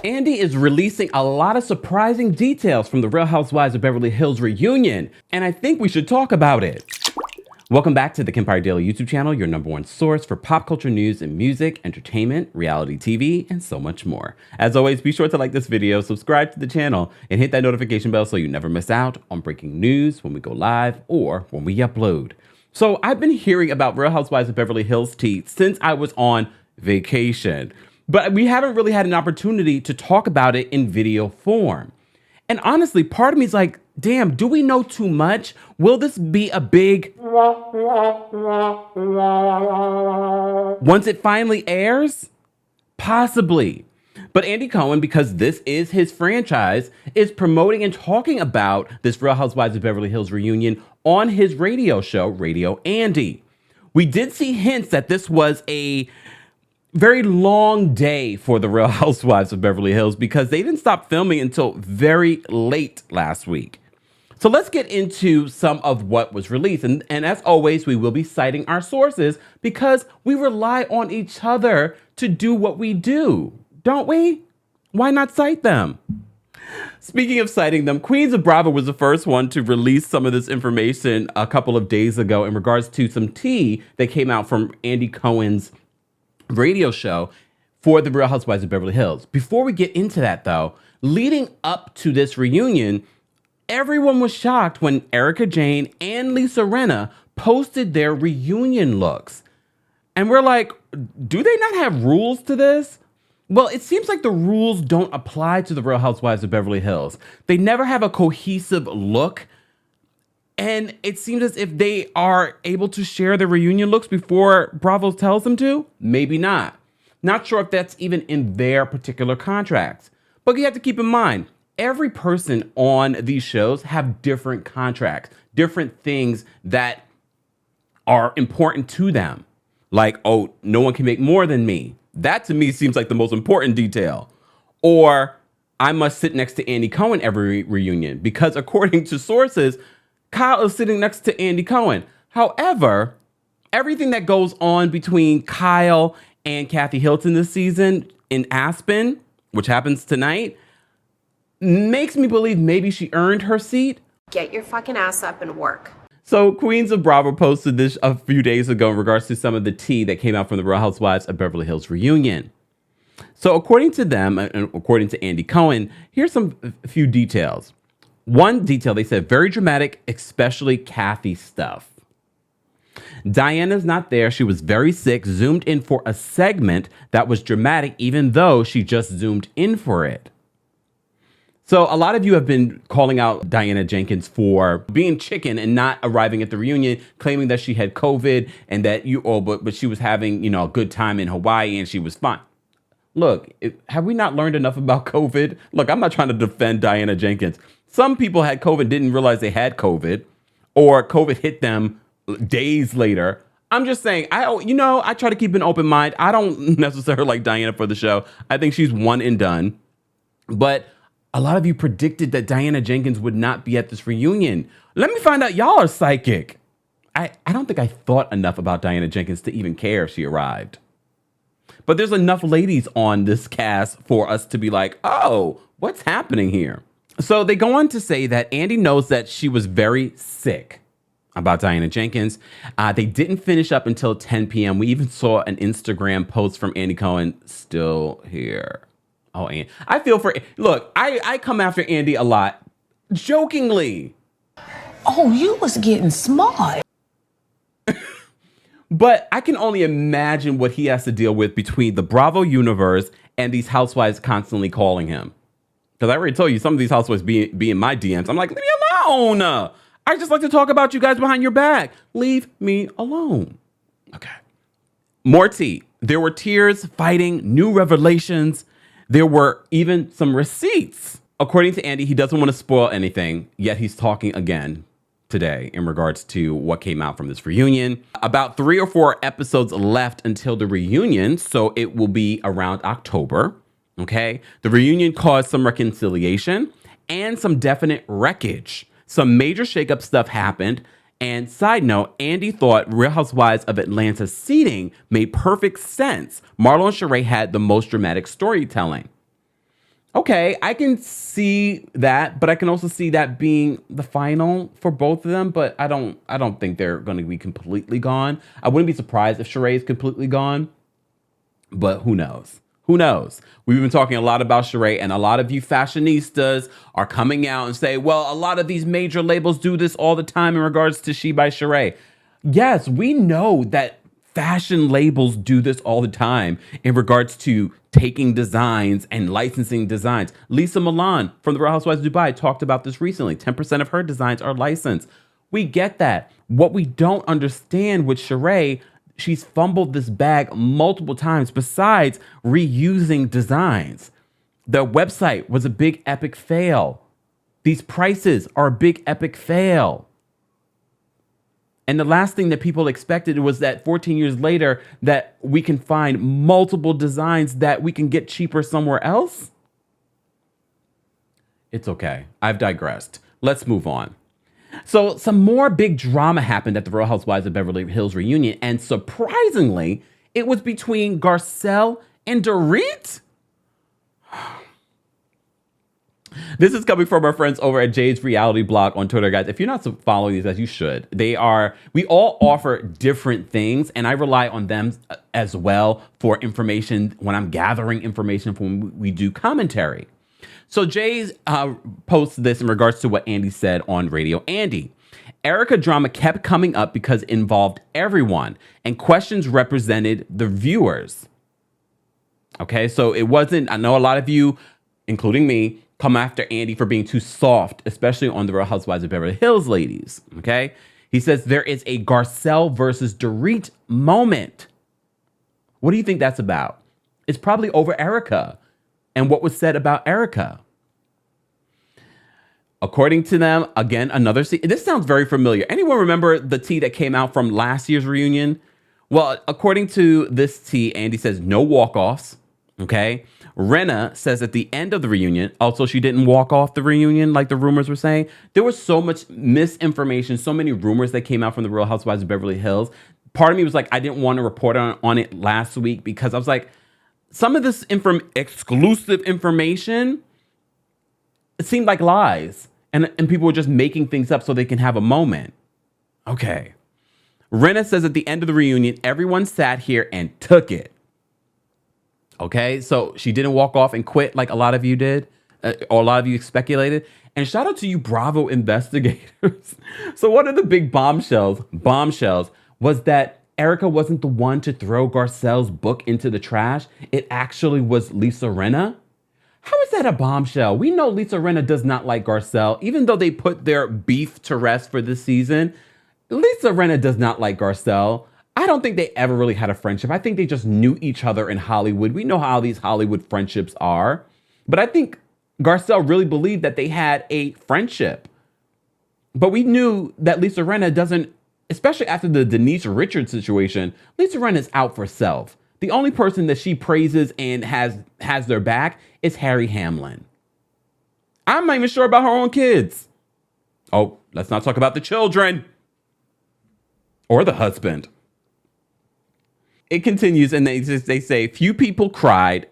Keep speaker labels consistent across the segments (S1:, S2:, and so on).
S1: Andy is releasing a lot of surprising details from the Real Housewives of Beverly Hills reunion, and I think we should talk about it. Welcome back to the Kempire Daily YouTube channel, your #1 source for pop culture news and music, entertainment, reality TV, and so much more. As always, be sure to like this video, subscribe to the channel, and hit that notification bell so you never miss out on breaking news when we go live or when we upload. So I've been hearing about Real Housewives of Beverly Hills tea since I was on vacation, but we haven't really had an opportunity to talk about it in video form. And honestly, part of me is like, damn, do we know too much? Will this be a big once it finally airs? Possibly. But Andy Cohen, because this is his franchise, is promoting and talking about this Real Housewives of Beverly Hills reunion on his radio show, Radio Andy. We did see hints that this was a very long day for the Real Housewives of Beverly Hills because they didn't stop filming until very late last week. So let's get into some of what was released. And as always, we will be citing our sources because we rely on each other to do what we do, don't we? Why not cite them? Speaking of citing them, Queens of Bravo was the first one to release some of this information a couple of days ago in regards to some tea that came out from Andy Cohen's radio show for the Real Housewives of Beverly Hills. Before we get into that though, leading up to this reunion, everyone was shocked when Erica Jane and Lisa Rinna posted their reunion looks. And we're like, do they not have rules to this? Well, it seems like the rules don't apply to the Real Housewives of Beverly Hills. They never have a cohesive look. And it seems as if they are able to share their reunion looks before Bravo tells them to. Maybe not. Not sure if that's even in their particular contracts. But you have to keep in mind, every person on these shows have different contracts, different things that are important to them. Like, oh, no one can make more than me. That to me seems like the most important detail. Or I must sit next to Andy Cohen every reunion because according to sources, Kyle is sitting next to Andy Cohen. However, everything that goes on between Kyle and Kathy Hilton this season in Aspen, which happens tonight, makes me believe maybe she earned her seat.
S2: Get your fucking ass up and work.
S1: So Queens of Bravo posted this a few days ago in regards to some of the tea that came out from the Real Housewives of Beverly Hills reunion. So according to them, and according to Andy Cohen, here's a few details. One detail, they said, very dramatic, especially Kathy stuff. Diana's not there. She was very sick, zoomed in for a segment that was dramatic, even though she just zoomed in for it. So a lot of you have been calling out Diana Jenkins for being chicken and not arriving at the reunion, claiming that she had COVID and that but she was having, a good time in Hawaii and she was fine. Look, have we not learned enough about COVID? Look, I'm not trying to defend Diana Jenkins. Some people had COVID, didn't realize they had COVID, or COVID hit them days later. I'm just saying, I try to keep an open mind. I don't necessarily like Diana for the show. I think she's one and done. But a lot of you predicted that Diana Jenkins would not be at this reunion. Let me find out y'all are psychic. I don't think I thought enough about Diana Jenkins to even care if she arrived. But there's enough ladies on this cast for us to be like, oh, what's happening here? So they go on to say that Andy knows that she was very sick about Diana Jenkins. They didn't finish up until 10 p.m. We even saw an Instagram post from Andy Cohen, still here. Oh, and I feel for, look, I come after Andy a lot, jokingly.
S3: Oh, you was getting smart.
S1: But I can only imagine what he has to deal with between the Bravo universe and these housewives constantly calling him. Because I already told you, some of these housewives be in my DMs. I'm like, leave me alone. I just like to talk about you guys behind your back. Leave me alone. Okay. More tea. There were tears, fighting, new revelations. There were even some receipts. According to Andy, he doesn't want to spoil anything, yet he's talking again today in regards to what came out from this reunion. About 3 or 4 episodes left until the reunion, so it will be around October. Okay, the reunion caused some reconciliation and some definite wreckage. Some major shakeup stuff happened. And side note, Andy thought Real Housewives of Atlanta seating made perfect sense. Marlo and Sheree had the most dramatic storytelling. Okay, I can see that, but I can also see that being the final for both of them. But I don't think they're going to be completely gone. I wouldn't be surprised if Sheree is completely gone, but who knows? Who knows? We've been talking a lot about Sheree, and a lot of you fashionistas are coming out and say, well, a lot of these major labels do this all the time in regards to She by Sheree. Yes, we know that fashion labels do this all the time in regards to taking designs and licensing designs. Lisa Milan from the Real Housewives of Dubai talked about this recently. 10% of her designs are licensed. We get that. What we don't understand with Sheree, she's fumbled this bag multiple times besides reusing designs. The website was a big epic fail. These prices are a big epic fail. And the last thing that people expected was that 14 years later that we can find multiple designs that we can get cheaper somewhere else. It's okay. I've digressed. Let's move on. So some more big drama happened at the Real Housewives of Beverly Hills reunion. And surprisingly, it was between Garcelle and Dorit. This is coming from our friends over at Jade's Reality Blog on Twitter, guys. If you're not following these, as you should, we all offer different things, and I rely on them as well for information when I'm gathering information when we do commentary. So Jay's posts this in regards to what Andy said on Radio Andy. Erica drama kept coming up because it involved everyone, and questions represented the viewers. Okay, so it wasn't, I know a lot of you, including me, come after Andy for being too soft, especially on the Real Housewives of Beverly Hills ladies, okay? He says there is a Garcelle versus Dorit moment. What do you think that's about? It's probably over Erica and what was said about Erica. According to them, again, another tea. This sounds very familiar. Anyone remember the tea that came out from last year's reunion? Well, according to this tea, Andy says no walk-offs, okay? Renna says at the end of the reunion, also she didn't walk off the reunion like the rumors were saying. There was so much misinformation, so many rumors that came out from the Real Housewives of Beverly Hills. Part of me was like, I didn't want to report on it last week because I was like, some of this exclusive information, it seemed like lies. And people were just making things up so they can have a moment. Okay. Renna says at the end of the reunion, everyone sat here and took it. Okay, so she didn't walk off and quit like a lot of you did, or a lot of you speculated. And shout out to you Bravo investigators. So one of the big bombshells was that Erica wasn't the one to throw Garcelle's book into the trash. It actually was Lisa Rinna. How is that a bombshell? We know Lisa Rinna does not like Garcelle, even though they put their beef to rest for this season. Lisa Rinna does not like Garcelle. I don't think they ever really had a friendship. I think they just knew each other in Hollywood. We know how these Hollywood friendships are. But I think Garcelle really believed that they had a friendship. But we knew that Lisa Rinna doesn't, especially after the Denise Richards situation, Lisa Rinna is out for self. The only person that she praises and has their back is Harry Hamlin. I'm not even sure about her own kids. Oh, let's not talk about the children or the husband. It continues, and they say, few people cried,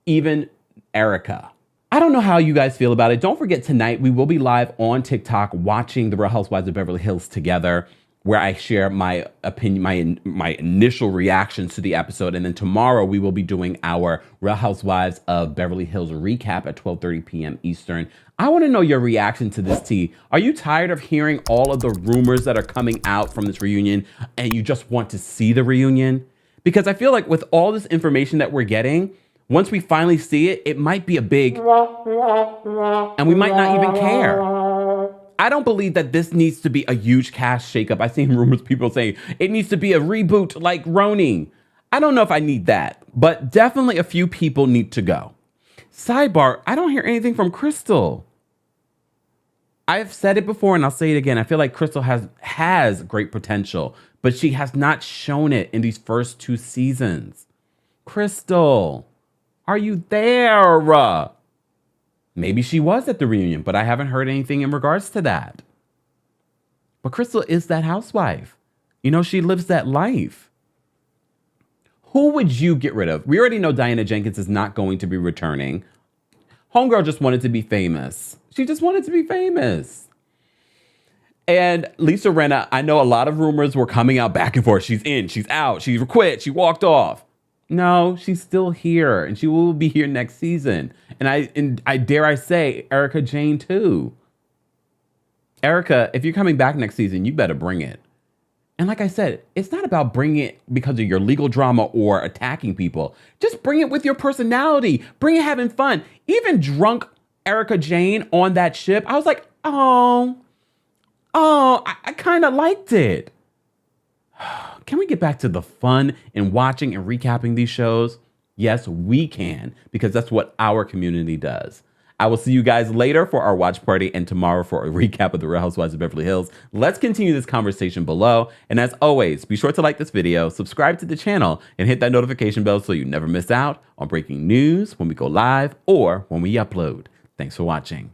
S1: even Erica. I don't know how you guys feel about it. Don't forget, tonight we will be live on TikTok watching the Real Housewives of Beverly Hills together, where I share my opinion, my initial reactions to the episode. And then tomorrow we will be doing our Real Housewives of Beverly Hills recap at 12:30 p.m. Eastern. I want to know your reaction to this tea. Are you tired of hearing all of the rumors that are coming out from this reunion and you just want to see the reunion? Because I feel like with all this information that we're getting, once we finally see it, it might be a big, and we might not even care. I don't believe that this needs to be a huge cast shakeup. I've seen rumors, people saying it needs to be a reboot like Roni. I don't know if I need that, but definitely a few people need to go. Sidebar, I don't hear anything from Crystal. I've said it before and I'll say it again. I feel like Crystal has great potential, but she has not shown it in these first 2 seasons. Crystal, are you there? Maybe she was at the reunion, but I haven't heard anything in regards to that. But Crystal is that housewife. You know, she lives that life. Who would you get rid of? We already know Diana Jenkins is not going to be returning. Homegirl just wanted to be famous. She just wanted to be famous. And Lisa Rinna, I know a lot of rumors were coming out back and forth. She's in, she's out, she quit, she walked off. No, she's still here, and she will be here next season. And I dare I say, Erica Jane too. Erica, if you're coming back next season, you better bring it. And like I said, it's not about bringing it because of your legal drama or attacking people. Just bring it with your personality. Bring it having fun. Even drunk Erica Jane on that ship, I was like, I kind of liked it. Can we get back to the fun in watching and recapping these shows? Yes, we can, because that's what our community does. I will see you guys later for our watch party and tomorrow for a recap of the Real Housewives of Beverly Hills. Let's continue this conversation below. And as always, be sure to like this video, subscribe to the channel, and hit that notification bell so you never miss out on breaking news when we go live or when we upload. Thanks for watching.